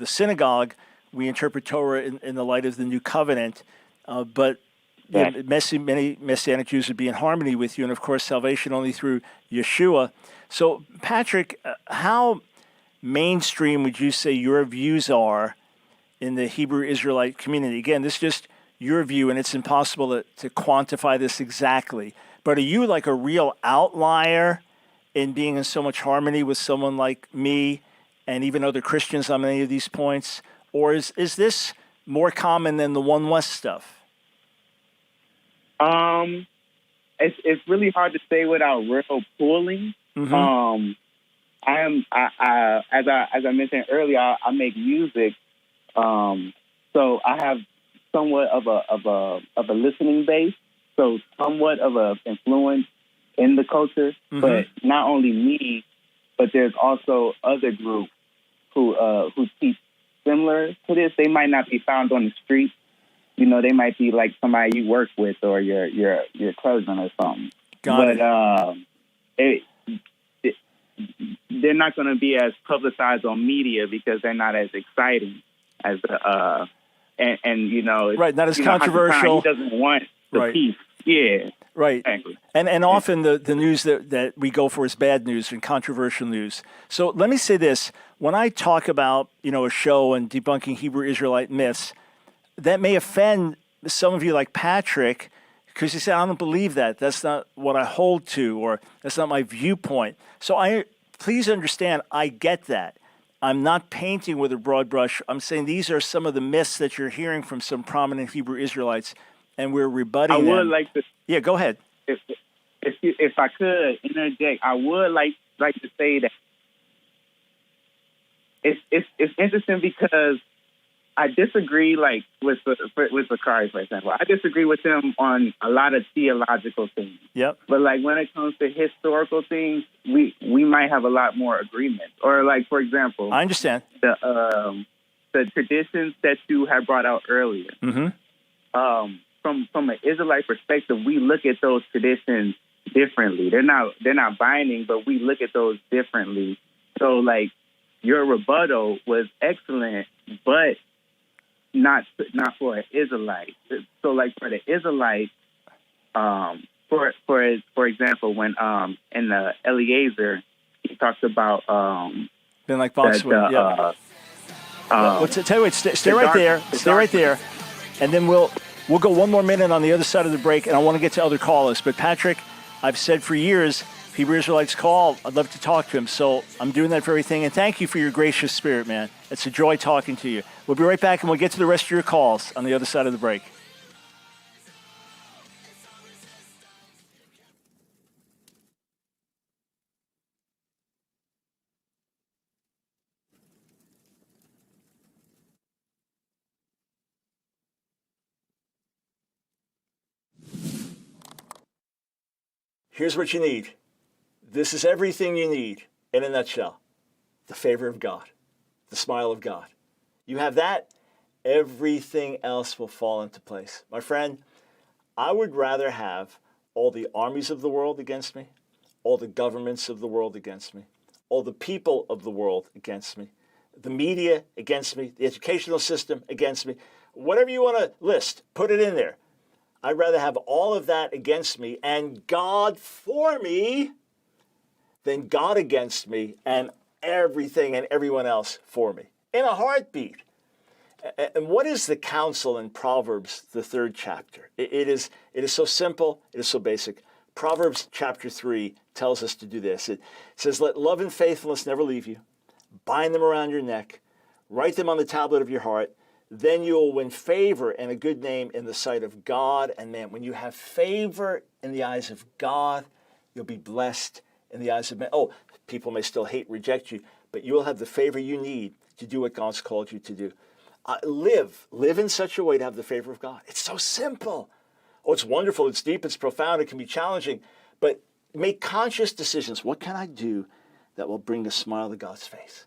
synagogue. We interpret Torah in the light of the New Covenant, but many Messianic Jews would be in harmony with you, and of course, salvation only through Yeshua. So, Patrick, how mainstream would you say your views are in the Hebrew Israelite community? Again, this is just your view, and it's impossible to quantify this exactly. But are you like a real outlier in being in so much harmony with someone like me and even other Christians on many of these points? Or is this more common than the One West stuff? It's really hard to say without real pulling. Mm-hmm. As I mentioned earlier, I make music. So I have somewhat of a listening base. So somewhat of a influence in the culture, but not only me, but there's also other groups who teach similar to this. They might not be found on the street. You know, they might be like somebody you work with or your cousin or something. They're not going to be as publicized on media because they're not as exciting as and you know, right, not as controversial. He doesn't want the peace. Yeah. Right. Exactly. And often the news that we go for is bad news and controversial news. So let me say this. When I talk about, a show and debunking Hebrew Israelite myths, that may offend some of you like Patrick because you say, I don't believe that. That's not what I hold to, or that's not my viewpoint. So please understand, I get that. I'm not painting with a broad brush. I'm saying these are some of the myths that you're hearing from some prominent Hebrew Israelites, and we're rebutting them. I would like to. Yeah, go ahead. If I could interject, I would like to say that it's interesting because I disagree, like with Bakari, for example. I disagree with him on a lot of theological things. Yep. But like when it comes to historical things, we might have a lot more agreement. Or like, for example, I understand the traditions that you had brought out earlier. Mm-hmm. From an Israelite perspective, we look at those traditions differently. They're not binding, but we look at those differently. So like your rebuttal was excellent, but not for an Israelite. So like for the Israelite, for example, when in the Eliezer, he talks about been like boxwood. Yeah. Tell you what, stay right there. Stay right there, and then we'll go one more minute on the other side of the break, and I want to get to other callers. But Patrick, I've said for years, Hebrew Israelites call, I'd love to talk to him. So I'm doing that very thing. And thank you for your gracious spirit, man. It's a joy talking to you. We'll be right back, and we'll get to the rest of your calls on the other side of the break. Here's what you need. This is everything you need in a nutshell. The favor of God, the smile of God. You have that, everything else will fall into place. My friend, I would rather have all the armies of the world against me, all the governments of the world against me, all the people of the world against me, the media against me, the educational system against me. Whatever you want to list, put it in there. I'd rather have all of that against me and God for me than God against me and everything and everyone else for me. In a heartbeat. And what is the counsel in Proverbs, the 3rd chapter? It is so simple. It is so basic. Proverbs chapter 3 tells us to do this. It says, let love and faithfulness never leave you. Bind them around your neck. Write them on the tablet of your heart. Then you will win favor and a good name in the sight of God and man. When you have favor in the eyes of God, you'll be blessed in the eyes of men. Oh, people may still hate, reject you, but you will have the favor you need to do what God's called you to do. Live in such a way to have the favor of God. It's so simple. Oh, it's wonderful, it's deep, it's profound, it can be challenging, but make conscious decisions. What can I do that will bring a smile to God's face?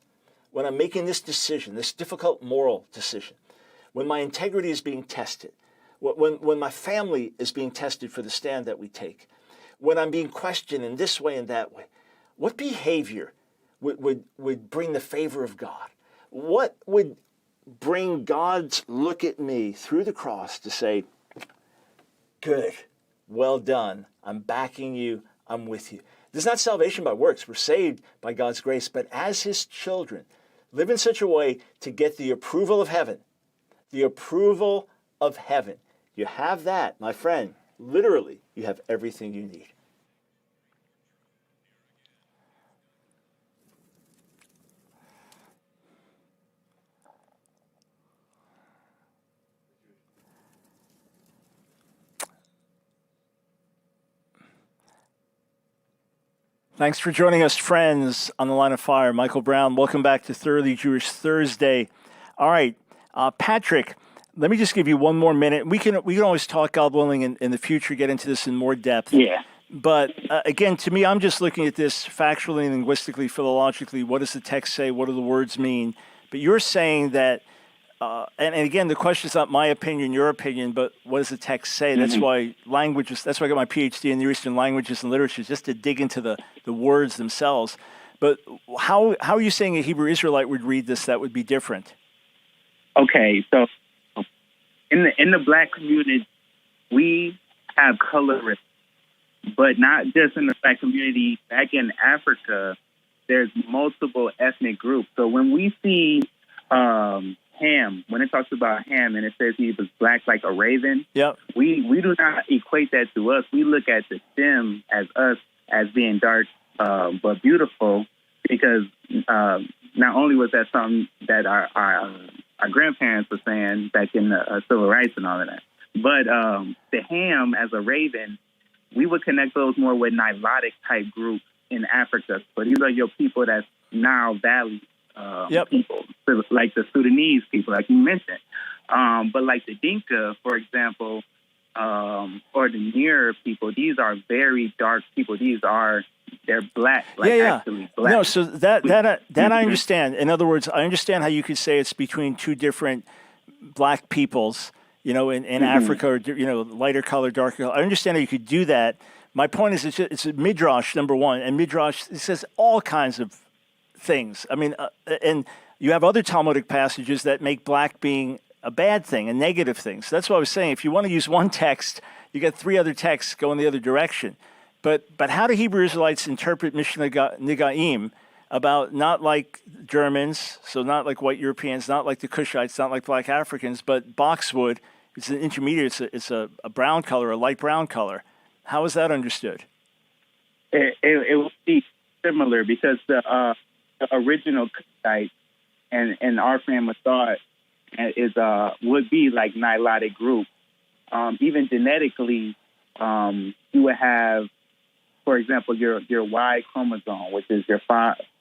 When I'm making this decision, this difficult moral decision, when my integrity is being tested, when my family is being tested for the stand that we take, when I'm being questioned in this way and that way, what behavior would bring the favor of God? What would bring God's look at me through the cross to say, good, well done, I'm backing you, I'm with you. This is not salvation by works. We're saved by God's grace, but as his children, live in such a way to get the approval of heaven. The approval of heaven. You have that, my friend. Literally, you have everything you need. Thanks for joining us, friends, on the Line of Fire. Michael Brown, welcome back to Thoroughly Jewish Thursday. All right, Patrick, let me just give you one more minute. We can always talk, God willing, in the future, get into this in more depth. Yeah. But again, to me, I'm just looking at this factually, linguistically, philologically. What does the text say? What do the words mean? But you're saying that, and again, the question is not my opinion, your opinion, but what does the text say? That's why languages. That's why I got my PhD in Near Eastern languages and literature, just to dig into the words themselves. But how are you saying a Hebrew Israelite would read this that would be different? Okay, so in the Black community, we have colorists, but not just in the Black community. Back in Africa, there's multiple ethnic groups. So when we see Ham, when it talks about Ham and it says he was black like a raven, Yep. we do not equate that to us. We look at the stem as us as being dark but beautiful, because not only was that something that our grandparents were saying back in the civil rights and all of that, but the Ham as a raven, we would connect those more with Nilotic type groups in Africa. So these are your people that's Nile Valley people, so like the Sudanese people, like you mentioned. But like the Dinka, for example, or the Near people, these are very dark people. They're black, actually black. No, so that I understand. In other words, I understand how you could say it's between two different black peoples, in Africa, or, lighter color, darker color. I understand how you could do that. My point is it's a midrash, number one, and midrash, it says all kinds of things. I mean, and you have other Talmudic passages that make black being a bad thing, a negative thing. So that's what I was saying. If you want to use one text, you got three other texts going the other direction. But how do Hebrew Israelites interpret Mishnah Nigaim about not like Germans, so not like white Europeans, not like the Cushites, not like black Africans, but boxwood? It's an intermediate. It's a brown color, a light brown color. How is that understood? It will be similar because the original Cushite and our frame of thought would be like Nilotic group. Even genetically, you would have, for example, your Y chromosome, which is your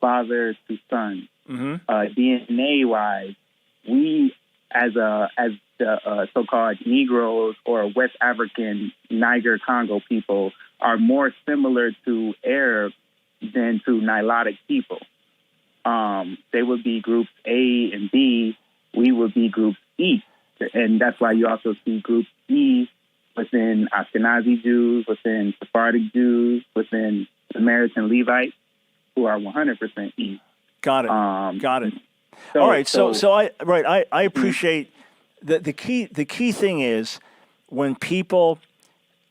father to son. DNA wise, we as the so-called Negroes or West African Niger Congo people are more similar to Arabs than to Nilotic people. They would be groups A and B. We would be group E. And that's why you also see group E within Ashkenazi Jews, within Sephardic Jews, within Samaritan Levites, who are 100% E. Got it. All right. So I appreciate the key thing is when people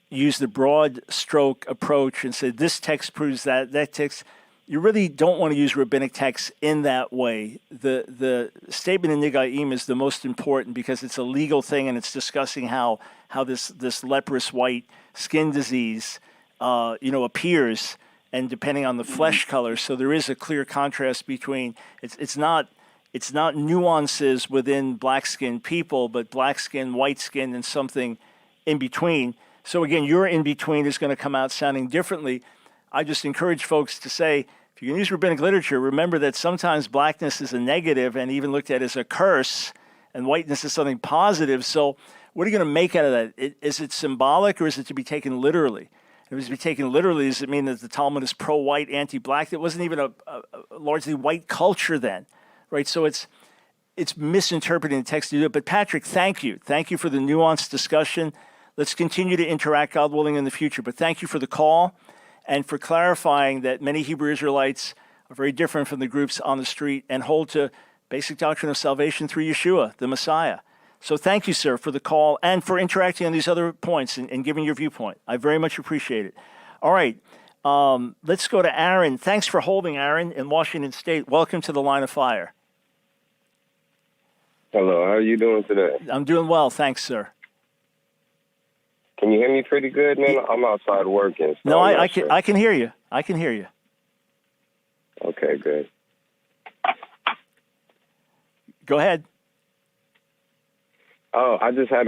use the broad stroke approach and say this text proves that text, you really don't want to use rabbinic texts in that way. The statement in Nigaim is the most important because it's a legal thing and it's discussing how this leprous white skin disease appears, and depending on the flesh color. So there is a clear contrast between it's not nuances within black skinned people, but black skin, white skin, and something in between. So again, your in between is going to come out sounding differently. I just encourage folks to say, if you can use rabbinic literature, remember that sometimes blackness is a negative and even looked at as a curse, and whiteness is something positive. So what are you going to make out of that? Is it symbolic or is it to be taken literally? If it was to be taken literally, does it mean that the Talmud is pro-white, anti-black? It wasn't even a largely white culture then, right? So it's misinterpreting the text to do it. But Patrick, thank you. Thank you for the nuanced discussion. Let's continue to interact, God willing, in the future. But thank you for the call and for clarifying that many Hebrew Israelites are very different from the groups on the street and hold to basic doctrine of salvation through Yeshua, the Messiah. So thank you, sir, for the call and for interacting on these other points and giving your viewpoint. I very much appreciate it. All right, let's go to Aaron. Thanks for holding, Aaron, in Washington State. Welcome to the Line of Fire. Hello, how are you doing today? I'm doing well, thanks, sir. Can you hear me pretty good, man? I'm outside working. So no, I can hear you. I can hear you. Okay, good. Go ahead. Oh, I just had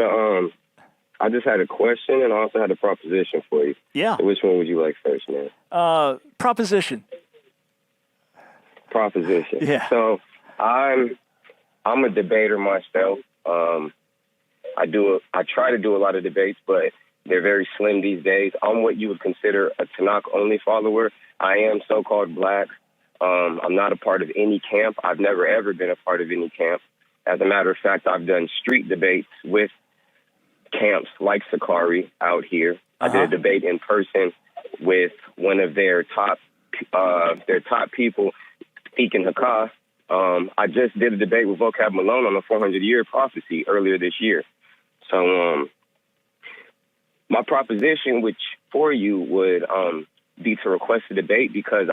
I just had a question and I also had a proposition for you. Yeah. So which one would you like first, man? Proposition. Proposition. Yeah. So I'm a debater myself. I try to do a lot of debates, but they're very slim these days. I'm what you would consider a Tanakh only follower. I am so-called black. I'm not a part of any camp. I've never ever been a part of any camp. As a matter of fact, I've done street debates with camps like Sakari out here. I did a debate in person with one of their top people, Deacon Hakah. I just did a debate with Vocab Malone on the 400-year prophecy earlier this year. So my proposition, which for you would be to request a debate, because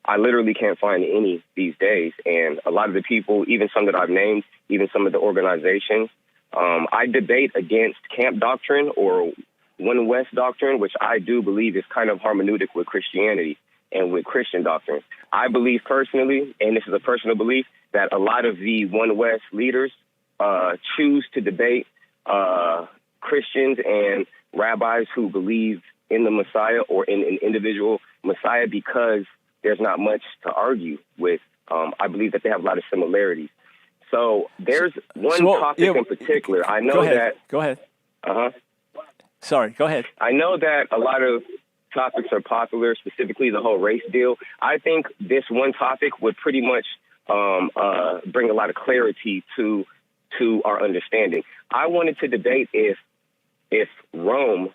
I literally can't find any these days. And a lot of the people, even some that I've named, even some of the organizations, I debate against camp doctrine or One West doctrine, which I do believe is kind of hermeneutic with Christianity and with Christian doctrine. I believe personally, and this is a personal belief, that a lot of the One West leaders choose to debate Christians and rabbis who believe in the Messiah or in an individual Messiah because there's not much to argue with. I believe that they have a lot of similarities. So there's one topic in particular. I know that. Go ahead. Sorry, go ahead. I know that a lot of topics are popular, specifically the whole race deal. I think this one topic would pretty much bring a lot of clarity to our understanding. I wanted to debate if Rome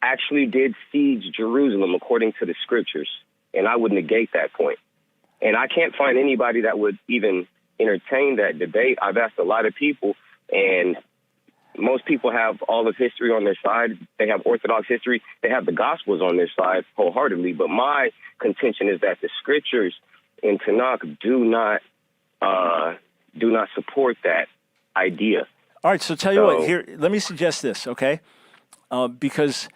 actually did siege Jerusalem according to the scriptures, and I would negate that point. And I can't find anybody that would even entertain that debate. I've asked a lot of people, and most people have all of history on their side. They have Orthodox history. They have the Gospels on their side wholeheartedly. But my contention is that the scriptures in Tanakh do not support that idea. All right, so tell you what, here, let me suggest this, okay? Because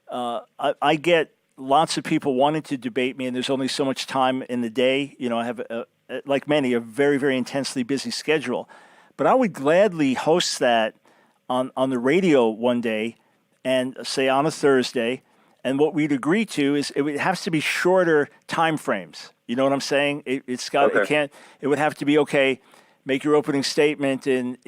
I get lots of people wanting to debate me, and there's only so much time in the day. You know, I have, like many, a very, very intensely busy schedule. But I would gladly host that on the radio one day, and say on a Thursday. And what we'd agree to is it has to be shorter time frames. You know what I'm saying? It would have to be, okay, make your opening statement in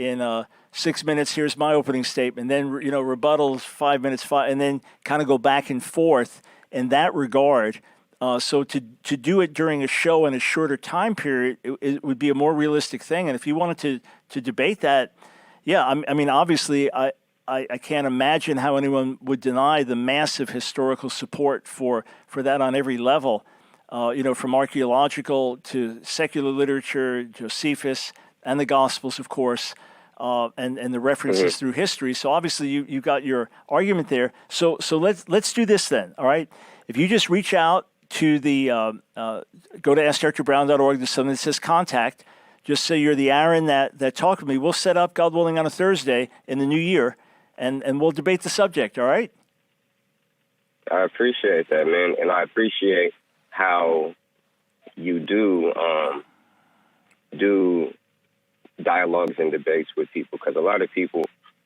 6 minutes. Here's my opening statement. Then, rebuttals 5 minutes, and then kind of go back and forth in that regard. So to do it during a show in a shorter time period, it would be a more realistic thing. And if you wanted to debate that, yeah, I mean, obviously, I can't imagine how anyone would deny the massive historical support for that on every level, from archaeological to secular literature, Josephus, and the Gospels, of course, and the references through history. So obviously, you got your argument there. So let's do this then, all right? If you just reach out to the go to askdrbrown.org, there's something that says contact. Just say you're the Aaron that talked with me. We'll set up, God willing, on a Thursday in the new year, and we'll debate the subject, all right? I appreciate that, man, and I appreciate how you do dialogues and debates with people, because a lot of people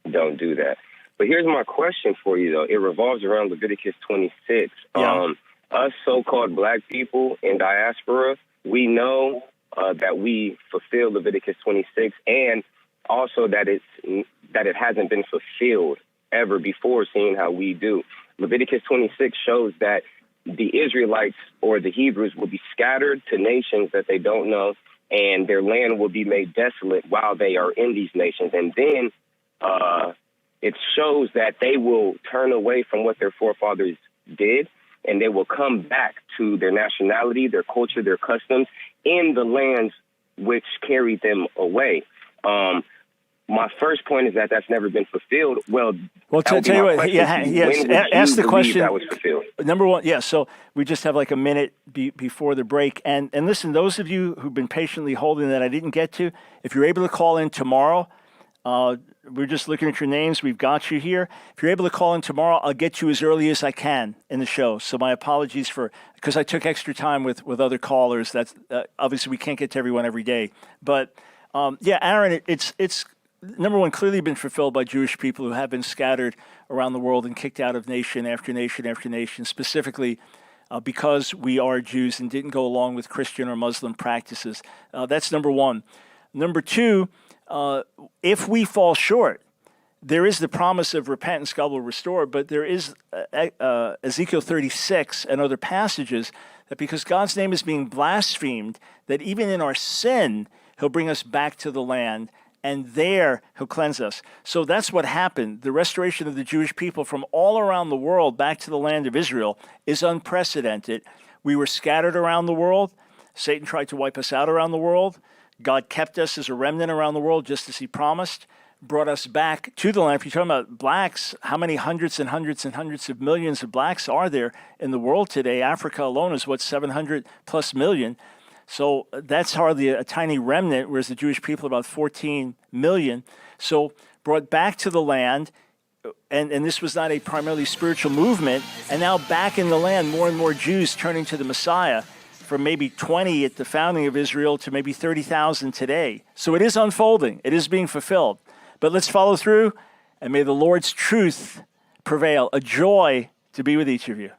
don't do that. But here's my question for you, though. It revolves around Leviticus 26. Yeah. Us so-called black people in diaspora, we know that we fulfill Leviticus 26, and also that it hasn't been fulfilled ever before, seeing how we do. Leviticus 26 shows that the Israelites or the Hebrews will be scattered to nations that they don't know, and their land will be made desolate while they are in these nations. And then it shows that they will turn away from what their forefathers did, and they will come back to their nationality, their culture, their customs in the lands which carried them away. My first point is that that's never been fulfilled. Well, tell you what, ask the question. That was fulfilled. Number one, yeah, so we just have like a minute before the break. And listen, those of you who've been patiently holding that I didn't get to, if you're able to call in tomorrow, we're just looking at your names. We've got you here. If you're able to call in tomorrow, I'll get you as early as I can in the show. So my apologies because I took extra time with other callers. That's obviously we can't get to everyone every day. But yeah, Aaron, it's number one, clearly been fulfilled by Jewish people who have been scattered around the world and kicked out of nation after nation after nation, specifically because we are Jews and didn't go along with Christian or Muslim practices. That's number one. Number two, if we fall short, there is the promise of repentance, God will restore, but there is Ezekiel 36 and other passages that because God's name is being blasphemed, that even in our sin, he'll bring us back to the land, and there he'll cleanse us. So that's what happened. The restoration of the Jewish people from all around the world back to the land of Israel is unprecedented. We were scattered around the world. Satan tried to wipe us out around the world. God kept us as a remnant around the world, just as he promised, brought us back to the land. If you're talking about blacks, how many hundreds and hundreds and hundreds of millions of blacks are there in the world today? Africa alone is, 700 plus million. So that's hardly a tiny remnant, whereas the Jewish people are about 14 million. So brought back to the land, and this was not a primarily spiritual movement, and now back in the land, more and more Jews turning to the Messiah, from maybe 20 at the founding of Israel to maybe 30,000 today. So it is unfolding. It is being fulfilled. But let's follow through, and may the Lord's truth prevail. A joy to be with each of you.